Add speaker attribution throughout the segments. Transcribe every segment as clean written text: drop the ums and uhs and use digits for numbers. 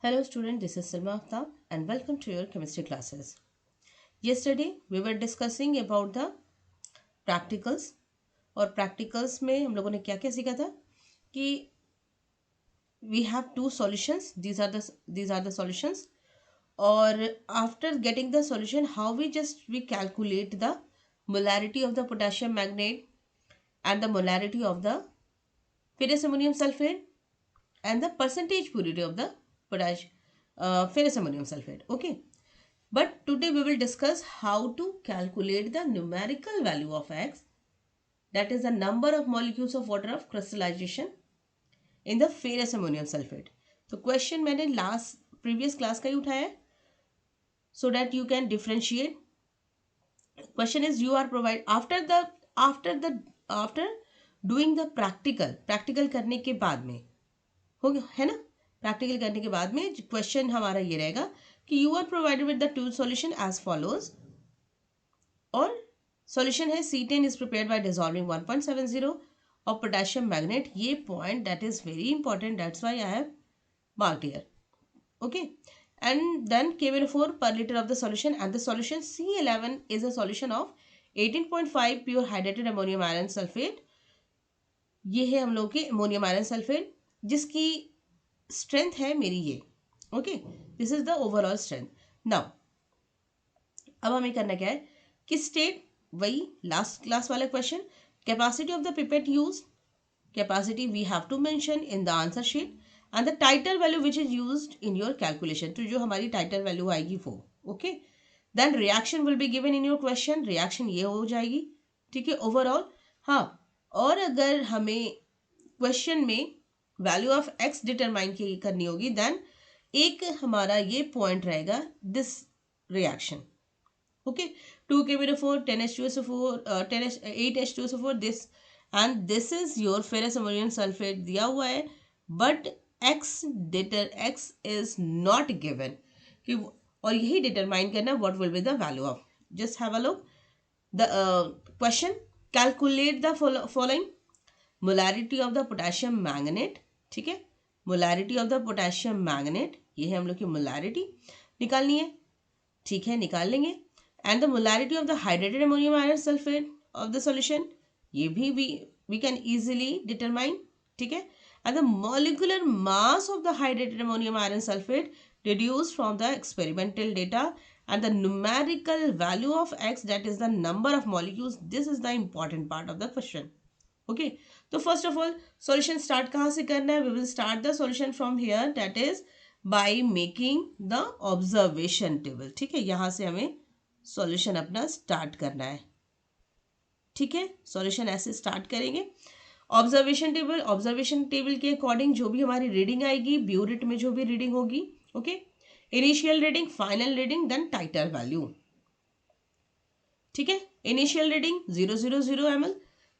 Speaker 1: Hello student, this is Salma Aftab and welcome to your chemistry classes. Yesterday we were discussing about the practicals और practicals में हम लोगों ने क्या क्या सीखा था कि we have two solutions. These are the solutions. और after getting the solution, how we calculate the molarity of the potassium magnate and the molarity of the ferrous ammonium sulfate and the percentage purity of the ferrous ammonium sulfate. Okay. But today we will discuss how to calculate the numerical value of X, that is the number of molecules of water of crystallization in the ferrous ammonium sulfate. तो question मैंने previous class का ही उठाया है so that you can differentiate. Question is you are provide after doing the practical करने के बाद में हो गया है ना. प्रैक्टिकल करने के बाद में क्वेश्चन हमारा ये रहेगा कि you are provided with the two solution as follows और सॉल्यूशन है C10 is prepared by dissolving 1.70 of potassium magnet. ये point that is very important, that's why I have marked here. Okay, and then KBNO4 per liter of the solution, and the solution C11 is a solution of 18.5 pure hydrated ammonium iron sulfate. ये है हम लोग के ammonium iron sulphate जिसकी strength है मेरी ये. Okay, this is the overall strength. Now अब हमें करना क्या है कि स्टेट वही लास्ट क्लास वाला question, capacity of the pipette use. Capacity we have to mention in the answer sheet and the title value which is used in your calculation. तो जो हमारी टाइटल वैल्यू आएगी वो. Okay, then reaction will be given in your question. Reaction ये हो जाएगी. ठीक है, ओवरऑल. हाँ, और अगर हमें क्वेश्चन में वैल्यू ऑफ एक्स डिटरमाइन करनी होगी देन एक हमारा ये पॉइंट रहेगा this reaction. Okay, 2KBNO4 10H2SO4 8H2SO4 this and this is your ferrous ammonium sulphate दिया हुआ है but x is not given कि और यही डिटरमाइन करना what will be the value of. Just have a look the question. Calculate the following molarity of the potassium magnet. ठीक है, molarity of the potassium magnet, ये है हम लोग की मोलारिटी निकालनी है. ठीक है, निकाल लेंगे. And the molarity of the hydrated ammonium iron sulphate of the solution, ये भी वी कैन इजीली डिटरमाइन. ठीक है, and the molecular mass of the hydrated ammonium iron sulphate reduced from the experimental data and the numerical value of X, that is the number of molecules. This is the important part of the question. Okay, तो first of all solution start कहाँ से करना है. We will start the solution from here, that is by making the observation table. ठीक है, यहाँ से हमें solution अपना start करना है. ठीक है, solution ऐसे start करेंगे. ऑब्जर्वेशन टेबल के अकॉर्डिंग जो भी हमारी रीडिंग आएगी, ब्यूरिट में जो भी रीडिंग होगी. Okay, initial reading, final reading, then title value. ठीक है, initial reading 000 ml,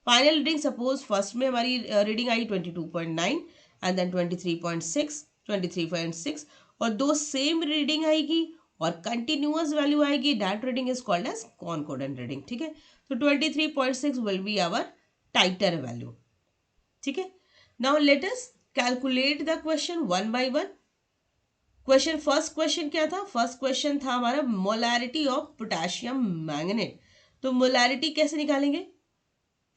Speaker 1: final reading suppose first में हमारी रीडिंग आई 22.9 एंड देन 23.6 और दो सेम रीडिंग आएगी और कंटिन्यूअस वैल्यू आएगी. That reading is called as concordant reading. ठीक है, तो 23.6 will be our titre value. ठीक है, now let us calculate the question one by one. Question first question क्या था. फर्स्ट क्वेश्चन था हमारा मोलारिटी ऑफ पोटेशियम मैग्नेट. तो मोलारिटी कैसे निकालेंगे.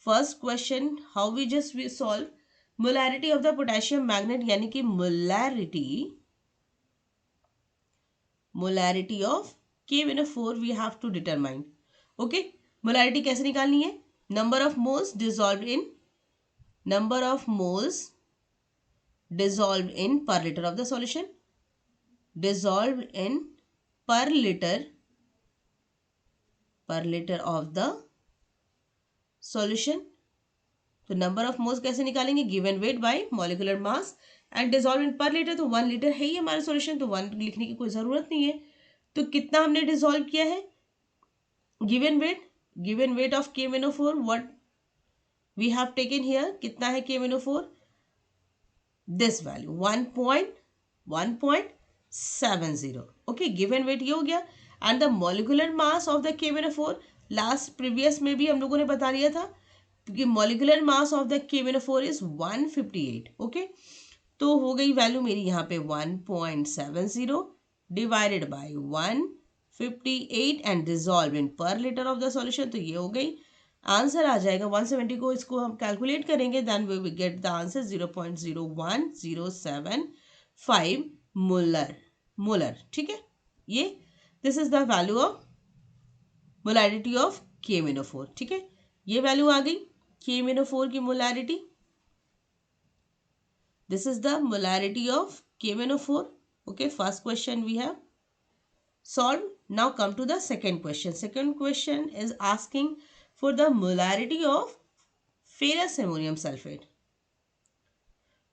Speaker 1: First question how we just we solve molarity of the potassium magnet, यानी कि molarity of KBNO4 we have to determine. Okay, molarity कैसे निकालनी है. Number of moles dissolved in per litre of the solution, dissolved in per liter of the solution. तो number of moles कैसे निकालेंगे. Given weight by molecular mass and dissolve in per litre. तो 1 litre है ही हमारा solution, तो 1 लिखने की कोई ज़रूरत नहीं है. तो कितना हमने डिसॉल्व किया है. Given weight of KBNO4 what we have taken here. कितना है KBNO4, this value 1.70. Okay, given weight ये हो गया. And the molecular mass of the KBNO4, last previous में भी हम लोगों ने बता दिया था कि molecular mass of the KBNO4 is 158. Okay, तो हो गई वैल्यू मेरी यहाँ पे 1.70 divided by 158 and dissolve in per litre of the solution. तो ये हो गई, आंसर आ जाएगा 170 को इसको हम कैलकुलेट करेंगे, then we will get the answer 0.01075 molar molar. ठीक है, ये this is the value of molarity of KMnO4। ठीक है, ये वैल्यू आ गई KMnO4 की molarity. This is the molarity of KMnO4। Okay, first question we have solved. Now come to the second question. Second question is asking for the molarity of ferrous ammonium sulfate.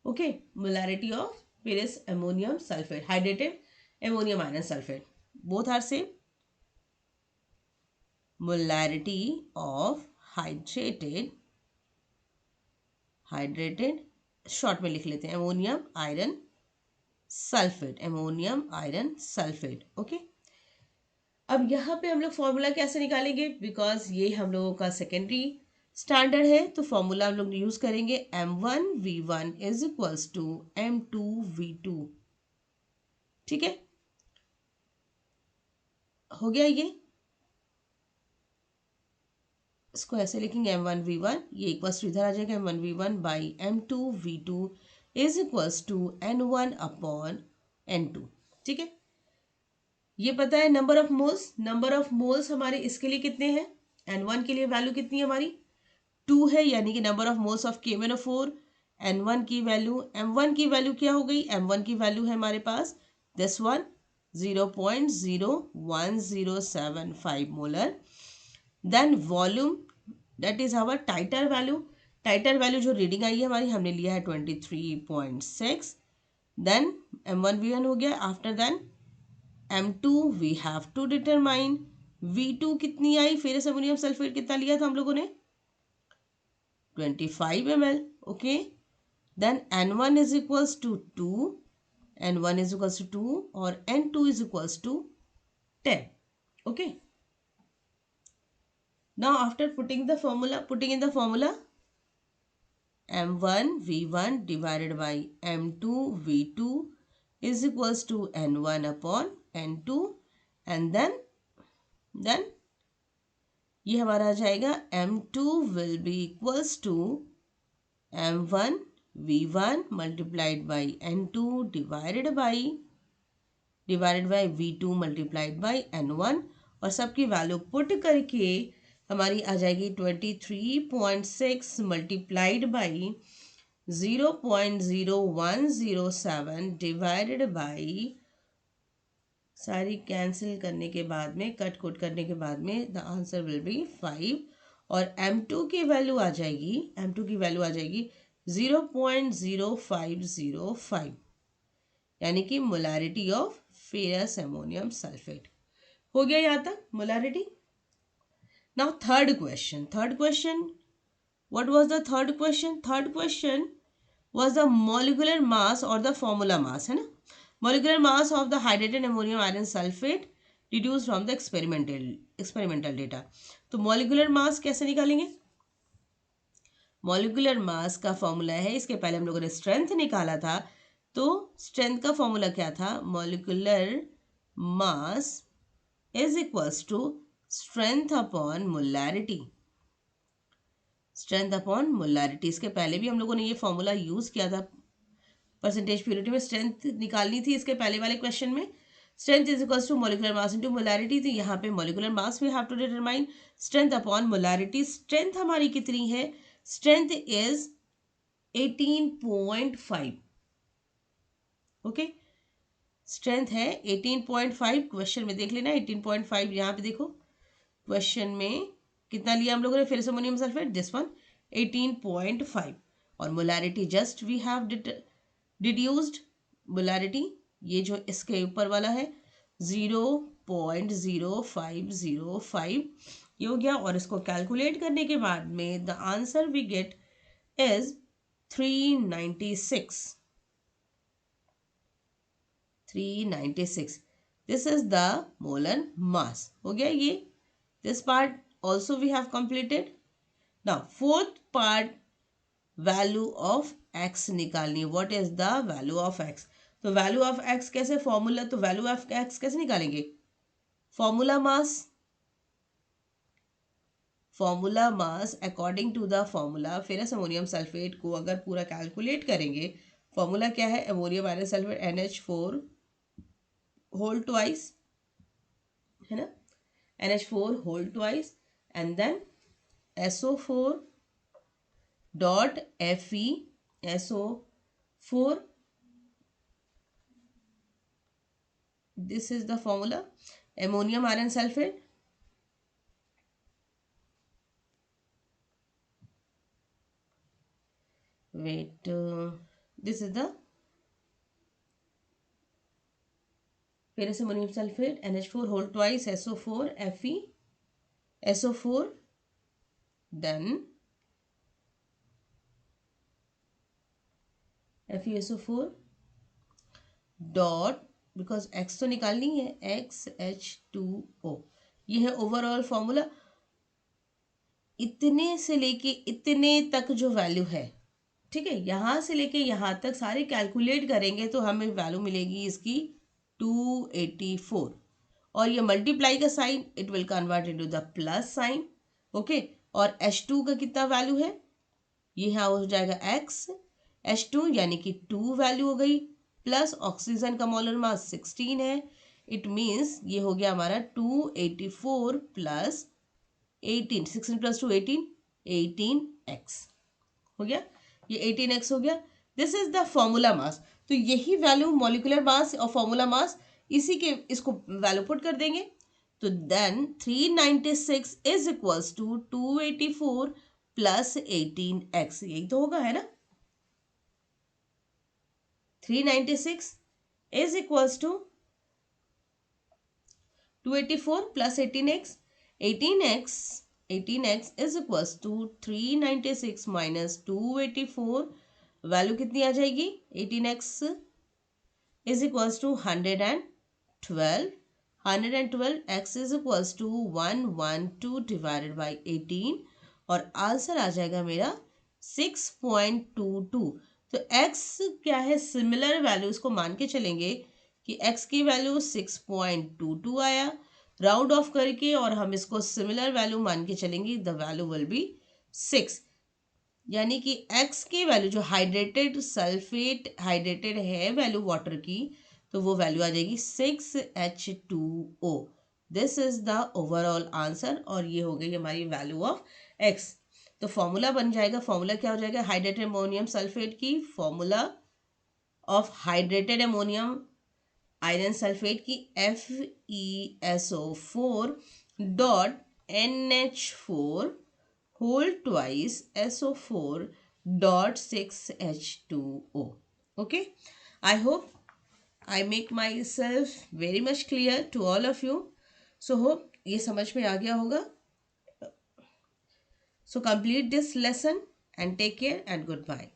Speaker 1: Okay, molarity of ferrous ammonium sulfate, hydrated ammonium iron sulfate. Both are same. Molarity of hydrated short में लिख लेते हैं ammonium iron sulfate, ammonium iron sulfate. Okay. अब यहाँ पे हम लोग formula कैसे निकालेंगे, बिकॉज ये हम लोगों का सेकेंडरी स्टैंडर्ड है, तो फॉर्मूला हम लोग यूज करेंगे M1V1 is equals to M2V2। ठीक है, हो गया ये, इसको ऐसे लिखेंगे M1V1, ये इक्वल्स टू इधर आ जाएगा M1V1 by M2V2 is equals to N1 upon N2। ठीक है, ये पता है number of moles, number of moles हमारे इसके लिए कितने हैं, N1 के लिए वैल्यू कितनी है हमारी 2 है, यानी कि number of moles of KMnO4। N1 की वैल्यू, M1 की वैल्यू क्या हो गई, M1 की वैल्यू है हमारे पास this one 0.01075 molar. Then volume that is our titre value, titre value जो रीडिंग आई है हमारी हमने लिया है 23.6। देन M1V1 हो गया, after then M2 we have to determine V2 कितनी आई, फेरस अमोनियम सल्फेट कितना लिया था हम लोगों ने 25 ml। Okay, then N1 is equals to 2, N1 is equals to 2 और N2 is equals to 10. Okay. Now after putting in the formula M1 V1 divided by M2 V2 is equals to N1 upon N2 and then ये हमारा आ जाएगा M2 will be equals to M1 V1 multiplied by N2 divided by V2 multiplied by N1 और सबकी value put करके हमारी आ जाएगी 23.6 multiplied by 0.0107 divided by, सारी cancel करने के बाद में, कट कुट करने के बाद में द आंसर विल बी 5 और M2 की वैल्यू आ जाएगी 0.0505, यानी कि molarity of ferrous ammonium sulphate. हो गया यहाँ तक molarity. Now third question, what was the third question was the molecular मास और द फॉर्मूला मास, है ना, molecular mass of the hydrated ammonium iron sulphate deduce from the experimental data. तो molecular mass कैसे निकालेंगे, मॉलिक्यूलर मास का formula है, इसके पहले हम लोगों ने स्ट्रेंथ निकाला था, तो स्ट्रेंथ का फॉर्मूला क्या था, molecular mass is equals to strength upon molarity, strength upon molarity. इसके पहले भी हम लोगों ने ये फॉर्मूला यूज किया था, परसेंटेज प्योरिटी में स्ट्रेंथ निकालनी थी इसके पहले वाले क्वेश्चन में, strength is equals to molecular mass into molarity. तो यहाँ पे molecular mass we have to determine strength upon molarity. Strength हमारी कितनी है, स्ट्रेंथ इज 18.5। ओके, स्ट्रेंथ है 18.5, क्वेश्चन में देख लेना 18.5, यहाँ पे देखो क्वेश्चन में कितना लिया हम लोगों ने ferrous ammonium sulphate, this one 18.5 और molarity just we have deduced molarity, ये जो इसके ऊपर वाला है 0.0505 ये हो गया, और इसको कैलकुलेट करने के बाद में the answer we get is 396। This is the molar mass. हो गया ये, this part also we have completed. Now fourth part value of x निकालनी है. What is the value of x? तो वैल्यू ऑफ एक्स कैसे formula, तो value of x कैसे निकालेंगे? Formula mass according to the formula ferrous ammonium sulphate को अगर पूरा कैलकुलेट करेंगे, फॉर्मूला क्या है? Ammonium iron sulphate NH4 whole twice, है ना, NH4 whole twice and then SO4 dot Fe, SO4, this is the formula. Ammonium iron sulfate, wait, this is the ferrous ammonium sulfate, NH4 whole twice, SO4 Fe, SO4, then FeSO4 dot, because x तो निकालनी है, XH2O. ये है overall formula. इतने से लेके इतने तक जो वैल्यू है, ठीक है, यहाँ से लेके यहाँ तक सारे कैलकुलेट करेंगे तो हमें वैल्यू मिलेगी इसकी 284. और ये मल्टीप्लाई का sign, it will convert into the plus sign. Okay, और H2 का कितना वैल्यू है? ये यहाँ हो जाएगा X H2 यानी कि 2 वैल्यू हो गई, प्लस ऑक्सीजन का मोलर मास 16 है. इट मीन्स ये हो गया हमारा 284 प्लस 18, 16 प्लस 2 18, 18x हो गया. ये 18x हो गया. This is the formula mass. तो यही वैल्यू मॉलिक्यूलर मास और फॉर्मूला मास, इसी के इसको वैल्यू पुट कर देंगे. तो then 396 is equals to 284 plus 18x. यही तो होगा, है ना. 396 is equals to 284 plus 18x. 18x is equals to 396 minus 284. Value कितनी आ जाएगी? 18x is equals to 112. 112x is equals to 112 divided by 18 और आंसर आ जाएगा मेरा 6.22. तो x क्या है? सिमिलर वैल्यू, इसको मान के चलेंगे कि x की वैल्यू 6.22 आया राउंड ऑफ करके, और हम इसको सिमिलर वैल्यू मान के चलेंगे, द वैल्यू विल बी 6. यानी कि x की वैल्यू जो हाइड्रेटेड सल्फेट हाइड्रेटेड है वैल्यू वाटर की, तो वो वैल्यू आ जाएगी 6H2O. This is the overall answer. और ये हो गई हमारी वैल्यू ऑफ x. तो फॉर्मूला बन जाएगा, फॉर्मूला क्या हो जाएगा? हाइड्रेटेड अमोनियम सल्फेट की formula of hydrated ammonium iron sulphate की FeSO4 dot NH4 whole twice SO4 dot 6H2O. Okay, I hope I make myself very much clear to all of you. So hope ये समझ में आ गया होगा. So complete this lesson and take care and goodbye.